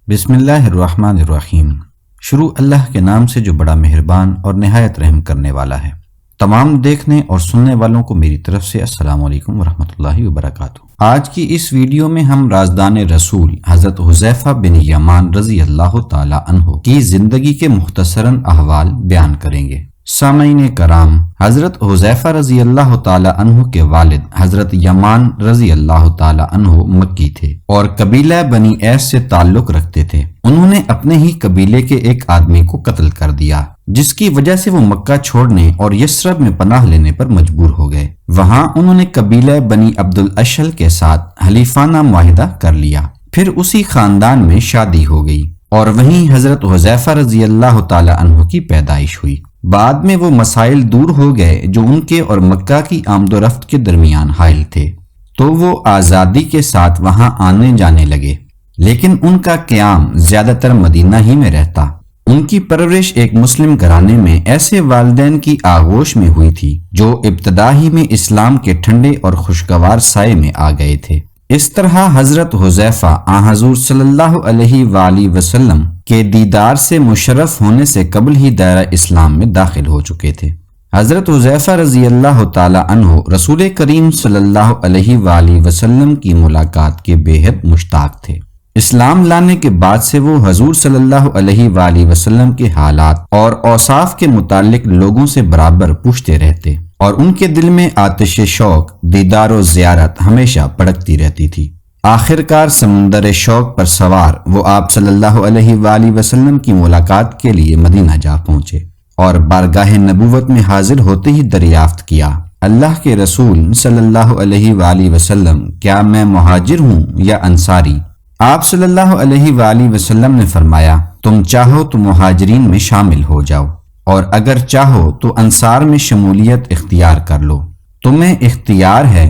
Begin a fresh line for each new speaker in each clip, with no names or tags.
بسم اللہ الرحمن الرحیم۔ شروع اللہ کے نام سے جو بڑا مہربان اور نہایت رحم کرنے والا ہے۔ تمام دیکھنے اور سننے والوں کو میری طرف سے السلام علیکم ورحمۃ اللہ وبرکاتہ۔ آج کی اس ویڈیو میں ہم رازدان رسول حضرت حذیفہ بن یمان رضی اللہ تعالی عنہ کی زندگی کے مختصراً احوال بیان کریں گے۔ سامعین کرام، حضرت حذیفہ رضی اللہ تعالی عنہ کے والد حضرت یمان رضی اللہ تعالی عنہ مکی تھے اور قبیلہ بنی ایس سے تعلق رکھتے تھے۔ انہوں نے اپنے ہی قبیلے کے ایک آدمی کو قتل کر دیا، جس کی وجہ سے وہ مکہ چھوڑنے اور یثرب میں پناہ لینے پر مجبور ہو گئے۔ وہاں انہوں نے قبیلہ بنی عبد الاشل کے ساتھ حلیفانہ معاہدہ کر لیا، پھر اسی خاندان میں شادی ہو گئی اور وہیں حضرت حذیفہ رضی اللہ تعالی عنہ کی پیدائش ہوئی۔ بعد میں وہ مسائل دور ہو گئے جو ان کے اور مکہ کی آمد و رفت کے درمیان حائل تھے، تو وہ آزادی کے ساتھ وہاں آنے جانے لگے، لیکن ان کا قیام زیادہ تر مدینہ ہی میں رہتا۔ ان کی پرورش ایک مسلم گھرانے میں ایسے والدین کی آغوش میں ہوئی تھی جو ابتدا ہی میں اسلام کے ٹھنڈے اور خوشگوار سائے میں آ گئے تھے۔ اس طرح حضرت حذیفہ حضور صلی اللہ علیہ وآلہ وسلم کے دیدار سے مشرف ہونے سے قبل ہی دائرہ اسلام میں داخل ہو چکے تھے۔ حضرت حذیفہ رضی اللہ تعالی عنہ رسول کریم صلی اللہ علیہ وآلہ وسلم کی ملاقات کے بے حد مشتاق تھے۔ اسلام لانے کے بعد سے وہ حضور صلی اللہ علیہ وآلہ وسلم کے حالات اور اوصاف کے متعلق لوگوں سے برابر پوچھتے رہتے اور ان کے دل میں آتش شوق دیدار و زیارت ہمیشہ بھڑکتی رہتی تھی۔ آخر کار سمندر شوق پر سوار وہ آپ صلی اللہ علیہ وآلہ وسلم کی ملاقات کے لیے مدینہ جا پہنچے اور بارگاہ نبوت میں حاضر ہوتے ہی دریافت کیا، اللہ کے رسول صلی اللہ علیہ وآلہ وسلم، کیا میں مہاجر ہوں یا انصاری؟ آپ صلی اللہ علیہ وآلہ وسلم نے فرمایا، تم چاہو تو مہاجرین میں شامل ہو جاؤ اور اگر چاہو تو انصار میں شمولیت اختیار کر لو، تمہیں اختیار ہے،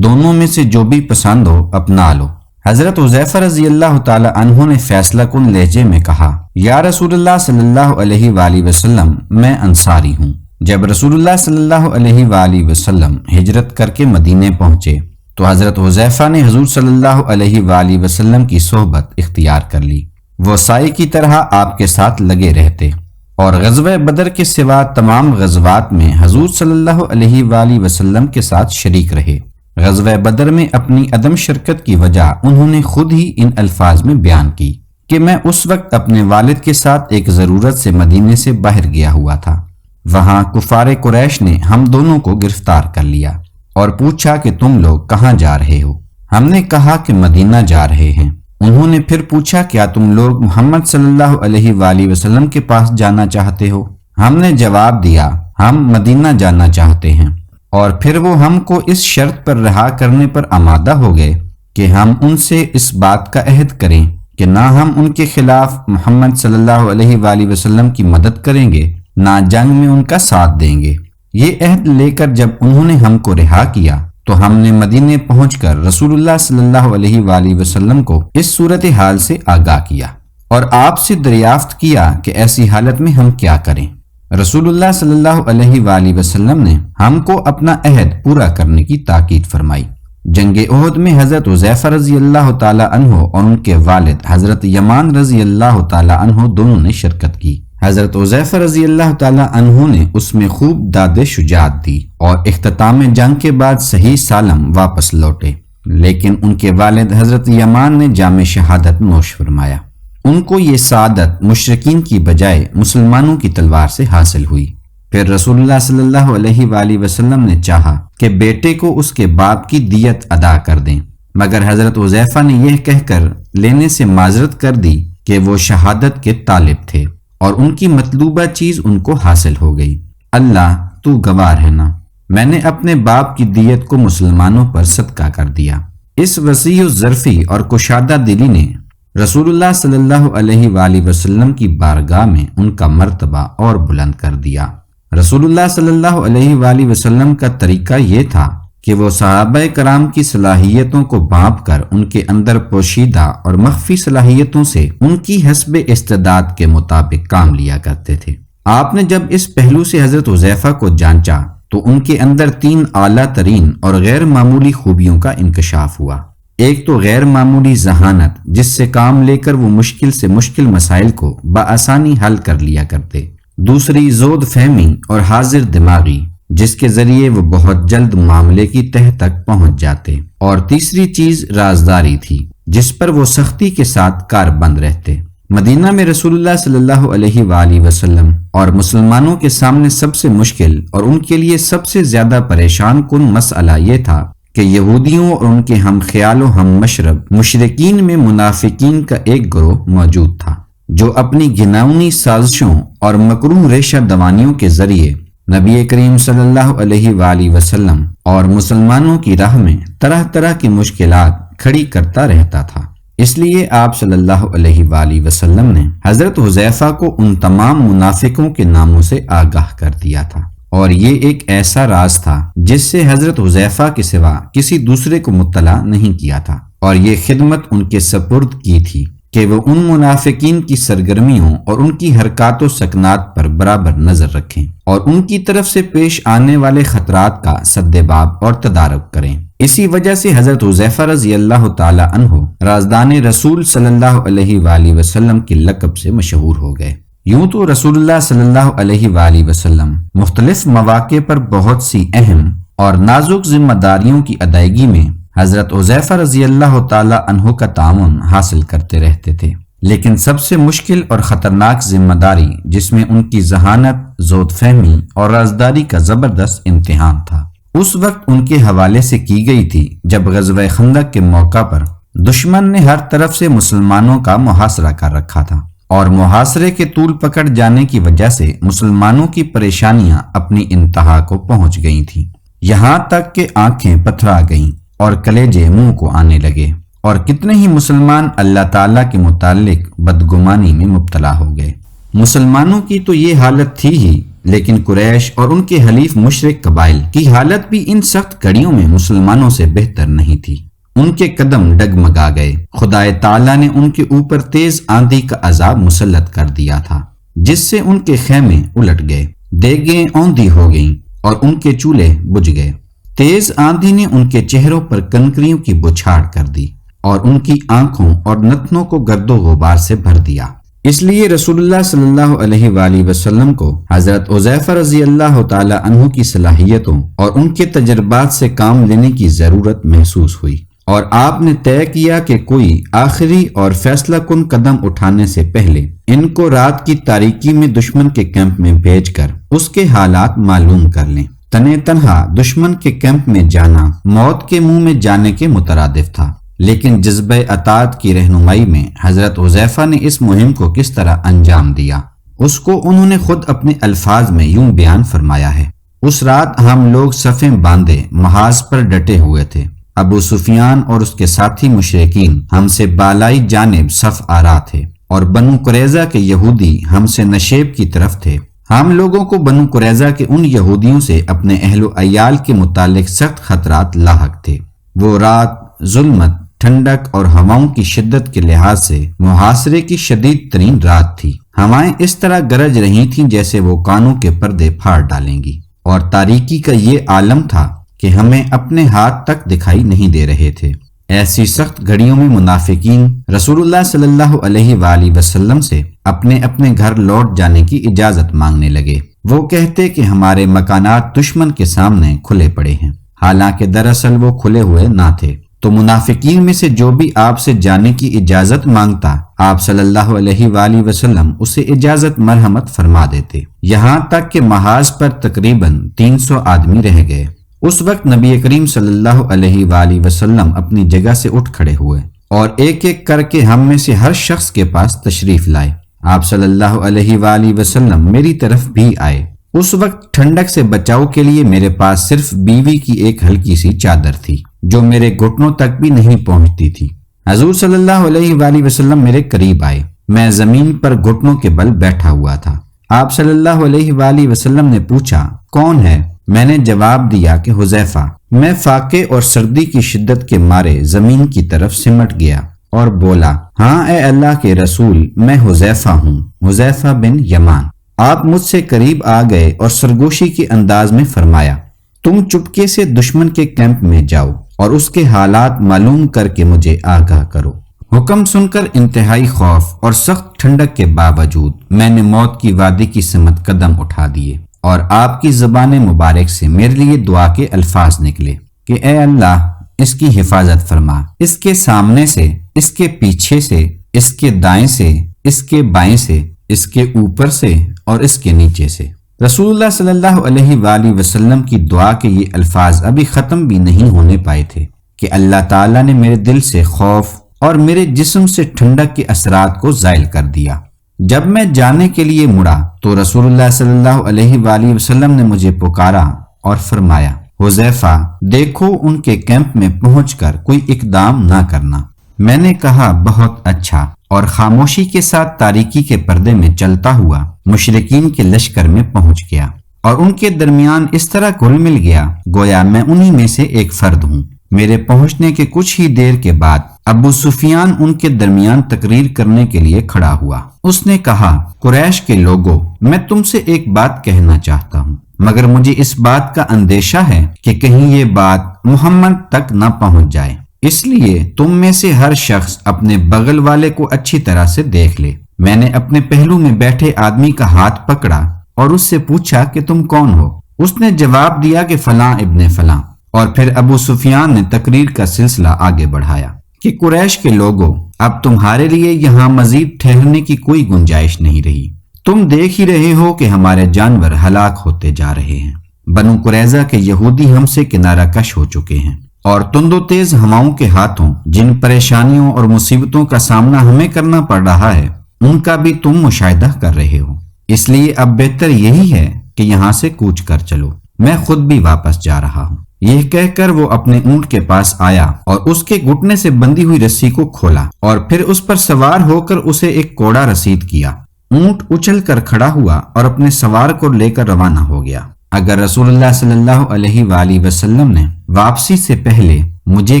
دونوں میں سے جو بھی پسند ہو اپنا لو۔ حضرت حذیفہ رضی اللہ تعالی عنہ نے فیصلہ کن لہجے میں کہا، یا رسول اللہ صلی اللہ علیہ وآلہ وسلم، میں انصاری ہوں۔ جب رسول اللہ صلی اللہ علیہ وآلہ وسلم ہجرت کر کے مدینے پہنچے تو حضرت حذیفہ نے حضور صلی اللہ علیہ وآلہ وسلم کی صحبت اختیار کر لی۔ وہ سائے کی طرح آپ کے ساتھ لگے رہتے اور غزوہ بدر کے سوا تمام غزوات میں حضور صلی اللہ علیہ وآلہ وسلم کے ساتھ شریک رہے۔ غزوہ بدر میں اپنی عدم شرکت کی وجہ انہوں نے خود ہی ان الفاظ میں بیان کی کہ میں اس وقت اپنے والد کے ساتھ ایک ضرورت سے مدینے سے باہر گیا ہوا تھا۔ وہاں کفار قریش نے ہم دونوں کو گرفتار کر لیا اور پوچھا کہ تم لوگ کہاں جا رہے ہو؟ ہم نے کہا کہ مدینہ جا رہے ہیں۔ انہوں نے پھر پوچھا، کیا تم لوگ محمد صلی اللہ علیہ وآلہ وسلم کے پاس جانا چاہتے ہو؟ ہم نے جواب دیا، ہم مدینہ جانا چاہتے ہیں، اور پھر وہ ہم کو اس شرط پر رہا کرنے پر آمادہ ہو گئے کہ ہم ان سے اس بات کا عہد کریں کہ نہ ہم ان کے خلاف محمد صلی اللہ علیہ وآلہ وسلم کی مدد کریں گے، نہ جنگ میں ان کا ساتھ دیں گے۔ یہ عہد لے کر جب انہوں نے ہم کو رہا کیا تو ہم نے مدینے پہنچ کر رسول اللہ صلی اللہ علیہ وآلہ وسلم کو اس صورتحال سے آگاہ کیا اور آپ سے دریافت کیا کہ ایسی حالت میں ہم کیا کریں۔ رسول اللہ صلی اللہ علیہ وآلہ وسلم نے ہم کو اپنا عہد پورا کرنے کی تاکید فرمائی۔ جنگ احد میں حضرت حذیفہ رضی اللہ تعالی عنہ اور ان کے والد حضرت یمان رضی اللہ تعالی عنہ دونوں نے شرکت کی۔ حضرت حذیفہ رضی اللہ تعالی عنہ نے اس میں خوب داد شجاعت دی اور اختتام جنگ کے بعد صحیح سالم واپس لوٹے، لیکن ان کے والد حضرت یمان نے جام شہادت نوش فرمایا۔ ان کو یہ سعادت مشرکین کی بجائے مسلمانوں کی تلوار سے حاصل ہوئی۔ پھر رسول اللہ صلی اللہ علیہ وآلہ وسلم نے چاہا کہ بیٹے کو اس کے باپ کی دیت ادا کر دیں، مگر حضرت حذیفہ نے یہ کہہ کر لینے سے معذرت کر دی کہ وہ شہادت کے طالب تھے اور ان کی مطلوبہ چیز ان کو حاصل ہو گئی۔ اللہ تو گواہ ہے نا، میں نے اپنے باپ کی دیت کو مسلمانوں پر صدقہ کر دیا۔ اس وسیع و ظرفی اور کشادہ دلی نے رسول اللہ صلی اللہ علیہ وآلہ وسلم کی بارگاہ میں ان کا مرتبہ اور بلند کر دیا۔ رسول اللہ صلی اللہ علیہ وآلہ وسلم کا طریقہ یہ تھا کہ وہ صحابہ کرام کی صلاحیتوں کو بھانپ کر ان کے اندر پوشیدہ اور مخفی صلاحیتوں سے ان کی حسب استعداد کے مطابق کام لیا کرتے تھے۔ آپ نے جب اس پہلو سے حضرت حذیفہ کو جانچا تو ان کے اندر 3 اعلیٰ ترین اور غیر معمولی خوبیوں کا انکشاف ہوا۔ ایک تو غیر معمولی ذہانت جس سے کام لے کر وہ مشکل سے مشکل مسائل کو بآسانی حل کر لیا کرتے، دوسری زود فہمی اور حاضر دماغی جس کے ذریعے وہ بہت جلد معاملے کی تہہ تک پہنچ جاتے، اور تیسری چیز رازداری تھی جس پر وہ سختی کے ساتھ کاربند رہتے۔ مدینہ میں رسول اللہ صلی اللہ علیہ وآلہ وسلم اور مسلمانوں کے سامنے سب سے مشکل اور ان کے لیے سب سے زیادہ پریشان کن مسئلہ یہ تھا کہ یہودیوں اور ان کے ہم خیال و ہم مشرب مشرکین میں منافقین کا ایک گروہ موجود تھا جو اپنی گھناؤنی سازشوں اور مکروہ ریشہ دوانیوں کے ذریعے نبی کریم صلی اللہ علیہ وآلہ وسلم اور مسلمانوں کی راہ میں طرح طرح کی مشکلات کھڑی کرتا رہتا تھا۔ اس لیے آپ صلی اللہ علیہ وآلہ وسلم نے حضرت حذیفہ کو ان تمام منافقوں کے ناموں سے آگاہ کر دیا تھا، اور یہ ایک ایسا راز تھا جس سے حضرت حذیفہ کے سوا کسی دوسرے کو مطلع نہیں کیا تھا، اور یہ خدمت ان کے سپرد کی تھی کہ وہ ان منافقین کی سرگرمیوں اور ان کی حرکات و سکنات پر برابر نظر رکھیں اور ان کی طرف سے پیش آنے والے خطرات کا سدباب اور تدارک کریں۔ اسی وجہ سے حضرت حذیفہ رضی اللہ تعالی عنہ رازدان رسول صلی اللہ علیہ وآلہ وسلم کے لقب سے مشہور ہو گئے۔ یوں تو رسول اللہ صلی اللہ علیہ وآلہ وسلم مختلف مواقع پر بہت سی اہم اور نازک ذمہ داریوں کی ادائیگی میں حضرت حذیفہ رضی اللہ تعالی عنہ کا تعاون حاصل کرتے رہتے تھے، لیکن سب سے مشکل اور خطرناک ذمہ داری جس میں ان کی ذہانت، زود فہمی اور رازداری کا زبردست امتحان تھا، اس وقت ان کے حوالے سے کی گئی تھی جب غزوہ خندق کے موقع پر دشمن نے ہر طرف سے مسلمانوں کا محاصرہ کر رکھا تھا، اور محاصرے کے طول پکڑ جانے کی وجہ سے مسلمانوں کی پریشانیاں اپنی انتہا کو پہنچ گئی تھیں، یہاں تک کہ آنکھیں پتھرا گئیں اور کلیجے منہ کو آنے لگے، اور کتنے ہی مسلمان اللہ تعالیٰ کے متعلق بدگمانی میں مبتلا ہو گئے۔ مسلمانوں کی تو یہ حالت تھی ہی، لیکن قریش اور ان کے حلیف مشرک قبائل کی حالت بھی ان سخت گھڑیوں میں مسلمانوں سے بہتر نہیں تھی۔ ان کے قدم ڈگمگا گئے، خدا تعالیٰ نے ان کے اوپر تیز آندھی کا عذاب مسلط کر دیا تھا جس سے ان کے خیمے الٹ گئے، دیگیں اوندھی ہو گئیں اور ان کے چولہے بجھ گئے۔ تیز آندھی نے ان کے چہروں پر کنکریوں کی بچھاڑ کر دی اور ان کی آنکھوں اور نتنوں کو گرد و غبار سے بھر دیا۔ اس لیے رسول اللہ صلی اللہ علیہ وآلہ وسلم کو حضرت حذیفہ رضی اللہ تعالی عنہ کی صلاحیتوں اور ان کے تجربات سے کام لینے کی ضرورت محسوس ہوئی، اور آپ نے طے کیا کہ کوئی آخری اور فیصلہ کن قدم اٹھانے سے پہلے ان کو رات کی تاریکی میں دشمن کے کیمپ میں بھیج کر اس کے حالات معلوم کر لیں۔ تنے تنہا دشمن کے کیمپ میں جانا موت کے منہ میں جانے کے مترادف تھا، لیکن جذبہ اطاعت کی رہنمائی میں حضرت حذیفہ نے اس مہم کو کس طرح انجام دیا، اس کو انہوں نے خود اپنے الفاظ میں یوں بیان فرمایا ہے۔ اس رات ہم لوگ صفیں باندھے محاذ پر ڈٹے ہوئے تھے، ابو سفیان اور اس کے ساتھی مشرکین ہم سے بالائی جانب صف آرا تھے، اور بنو قریظہ کے یہودی ہم سے نشیب کی طرف تھے۔ ہم لوگوں کو بنو قریظہ کے ان یہودیوں سے اپنے اہل و عیال کے متعلق سخت خطرات لاحق تھے۔ وہ رات ظلمت، ٹھنڈک اور ہواؤں کی شدت کے لحاظ سے محاصرے کی شدید ترین رات تھی۔ ہوائیں اس طرح گرج رہی تھیں جیسے وہ کانوں کے پردے پھاڑ ڈالیں گی، اور تاریکی کا یہ عالم تھا کہ ہمیں اپنے ہاتھ تک دکھائی نہیں دے رہے تھے۔ ایسی سخت گھڑیوں میں منافقین رسول اللہ صلی اللہ علیہ وآلہ وسلم سے اپنے اپنے گھر لوٹ جانے کی اجازت مانگنے لگے۔ وہ کہتے کہ ہمارے مکانات دشمن کے سامنے کھلے پڑے ہیں، حالانکہ دراصل وہ کھلے ہوئے نہ تھے۔ تو منافقین میں سے جو بھی آپ سے جانے کی اجازت مانگتا، آپ صلی اللہ علیہ وآلہ وسلم اسے اجازت مرحمت فرما دیتے، یہاں تک کہ محاذ پر تقریباً 300 آدمی رہ گئے۔ اس وقت نبی کریم صلی اللہ علیہ وآلہ وسلم اپنی جگہ سے اٹھ کھڑے ہوئے اور ایک ایک کر کے ہم میں سے ہر شخص کے پاس تشریف لائے۔ آپ صلی اللہ علیہ وآلہ وسلم میری طرف بھی آئے۔ اس وقت ٹھنڈک سے بچاؤ کے لیے میرے پاس صرف بیوی کی ایک ہلکی سی چادر تھی جو میرے گھٹنوں تک بھی نہیں پہنچتی تھی۔ حضور صلی اللہ علیہ وآلہ وسلم میرے قریب آئے، میں زمین پر گھٹنوں کے بل بیٹھا ہوا تھا۔ آپ صلی اللہ علیہ وآلہ وسلم نے پوچھا، کون ہے؟ میں نے جواب دیا کہ حذیفہ۔ میں فاقے اور سردی کی شدت کے مارے زمین کی طرف سمٹ گیا اور بولا، ہاں اے اللہ کے رسول، میں حذیفہ ہوں، حذیفہ بن یمان۔ آپ مجھ سے قریب آ گئے اور سرگوشی کے انداز میں فرمایا، تم چپکے سے دشمن کے کیمپ میں جاؤ اور اس کے حالات معلوم کر کے مجھے آگاہ کرو۔ حکم سن کر انتہائی خوف اور سخت ٹھنڈک کے باوجود میں نے موت کی وادی کی سمت قدم اٹھا دیے اور آپ کی زبان مبارک سے میرے لیے دعا کے الفاظ نکلے کہ اے اللہ اس کی حفاظت فرما، اس کے سامنے سے، اس کے پیچھے سے، اس کے دائیں سے، اس کے بائیں سے، اس کے اوپر سے اور اس کے نیچے سے۔ رسول اللہ صلی اللہ علیہ وآلہ وسلم کی دعا کے یہ الفاظ ابھی ختم بھی نہیں ہونے پائے تھے کہ اللہ تعالیٰ نے میرے دل سے خوف اور میرے جسم سے ٹھنڈک کے اثرات کو زائل کر دیا۔ جب میں جانے کے لیے مڑا تو رسول اللہ صلی اللہ علیہ وآلہ وسلم نے مجھے پکارا اور فرمایا، حذیفہ دیکھو ان کے کیمپ میں پہنچ کر کوئی اقدام نہ کرنا۔ میں نے کہا بہت اچھا، اور خاموشی کے ساتھ تاریکی کے پردے میں چلتا ہوا مشرکین کے لشکر میں پہنچ گیا اور ان کے درمیان اس طرح گھل مل گیا گویا میں انہی میں سے ایک فرد ہوں۔ میرے پہنچنے کے کچھ ہی دیر کے بعد ابو سفیان ان کے درمیان تقریر کرنے کے لیے کھڑا ہوا۔ اس نے کہا، قریش کے لوگوں، میں تم سے ایک بات کہنا چاہتا ہوں، مگر مجھے اس بات کا اندیشہ ہے کہ کہیں یہ بات محمد تک نہ پہنچ جائے، اس لیے تم میں سے ہر شخص اپنے بغل والے کو اچھی طرح سے دیکھ لے۔ میں نے اپنے پہلو میں بیٹھے آدمی کا ہاتھ پکڑا اور اس سے پوچھا کہ تم کون ہو؟ اس نے جواب دیا کہ فلاں ابن فلاں، اور پھر ابو سفیان نے تقریر کا سلسلہ آگے بڑھایا کہ قریش کے لوگوں، اب تمہارے لیے یہاں مزید ٹھہرنے کی کوئی گنجائش نہیں رہی۔ تم دیکھ ہی رہے ہو کہ ہمارے جانور ہلاک ہوتے جا رہے ہیں۔ بنو قریظہ کے یہودی ہم سے کنارہ کش ہو چکے ہیں، اور تند و تیز ہواؤں کے ہاتھوں جن پریشانیوں اور مصیبتوں کا سامنا ہمیں کرنا پڑ رہا ہے ان کا بھی تم مشاہدہ کر رہے ہو۔ اس لیے اب بہتر یہی ہے کہ یہاں سے کوچ کر چلو، میں خود بھی واپس جا رہا ہوں۔ یہ کہہ کر وہ اپنے اونٹ کے پاس آیا اور اس کے گھٹنے سے بندھی ہوئی رسی کو کھولا اور پھر اس پر سوار ہو کر اسے ایک کوڑا رسید کیا۔ اونٹ اچھل کر کھڑا ہوا اور اپنے سوار کو لے کر روانہ ہو گیا۔ اگر رسول اللہ صلی اللہ علیہ وآلہ وسلم نے واپسی سے پہلے مجھے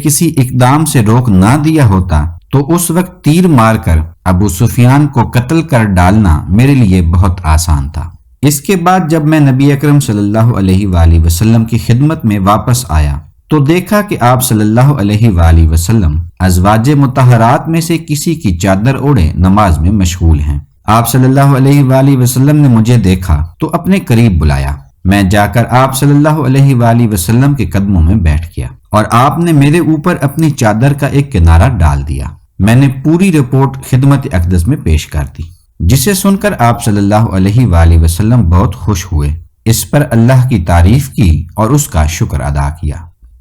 کسی اقدام سے روک نہ دیا ہوتا تو اس وقت تیر مار کر ابو سفیان کو قتل کر ڈالنا میرے لیے بہت آسان تھا۔ اس کے بعد جب میں نبی اکرم صلی اللہ علیہ وآلہ وسلم کی خدمت میں واپس آیا تو دیکھا کہ آپ صلی اللہ علیہ وآلہ وسلم ازواج مطہرات میں سے کسی کی چادر اوڑھے نماز میں مشغول ہیں۔ آپ صلی اللہ علیہ وآلہ وسلم نے مجھے دیکھا تو اپنے قریب بلایا۔ میں جا کر آپ صلی اللہ علیہ وآلہ وسلم کے قدموں میں بیٹھ گیا اور آپ نے میرے اوپر اپنی چادر کا ایک کنارہ ڈال دیا۔ میں نے پوری رپورٹ خدمت اقدس میں پیش کر دی، جسے سن کر آپ صلی اللہ علیہ وآلہ وسلم بہت خوش ہوئے، اس پر اللہ کی تعریف کی اور اس کا شکر ادا کیا۔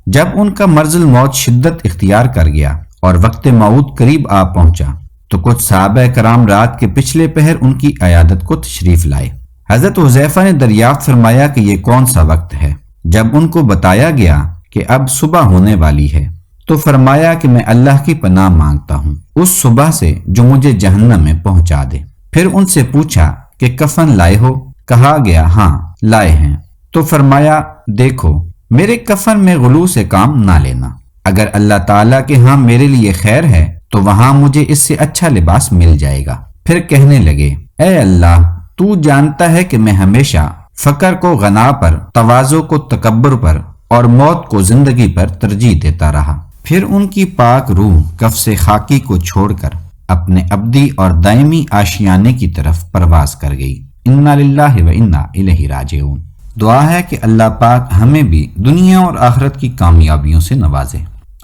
جب ان کا مرض الموت شدت اختیار کر گیا اور وقت موت قریب آ پہنچا تو کچھ صحابہ کرام رات کے پچھلے پہر ان کی عیادت کو تشریف لائے۔ حضرت حذیفہ نے دریافت فرمایا کہ یہ کون سا وقت ہے؟ جب ان کو بتایا گیا کہ اب صبح ہونے والی ہے تو فرمایا کہ میں اللہ کی پناہ مانگتا ہوں اس صبح سے جو مجھے جہنم میں پہنچا دے۔ پھر ان سے پوچھا کہ کفن لائے ہو؟ کہا گیا ہاں لائے ہیں۔ تو فرمایا دیکھو میرے کفن میں غلو سے کام نہ لینا، اگر اللہ تعالیٰ کے ہاں میرے لیے خیر ہے تو وہاں مجھے اس سے اچھا لباس مل جائے گا۔ پھر کہنے لگے، اے اللہ تو جانتا ہے کہ میں ہمیشہ فقر کو غنا پر، تواضع کو تکبر پر اور موت کو زندگی پر ترجیح دیتا رہا۔ پھر ان کی پاک روح کف سے خاکی کو چھوڑ کر اپنے ابدی اور دائمی آشیانے کی طرف پرواز کر گئی۔ انا للہ و انا الیہ راجعون۔ دعا ہے کہ اللہ پاک ہمیں بھی دنیا اور آخرت کی کامیابیوں سے نوازے۔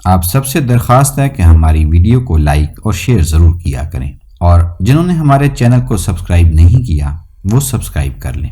آپ سب سے درخواست ہے کہ ہماری ویڈیو کو لائک اور شیئر ضرور کیا کریں، اور جنہوں نے ہمارے چینل کو سبسکرائب نہیں کیا وہ سبسکرائب کر لیں۔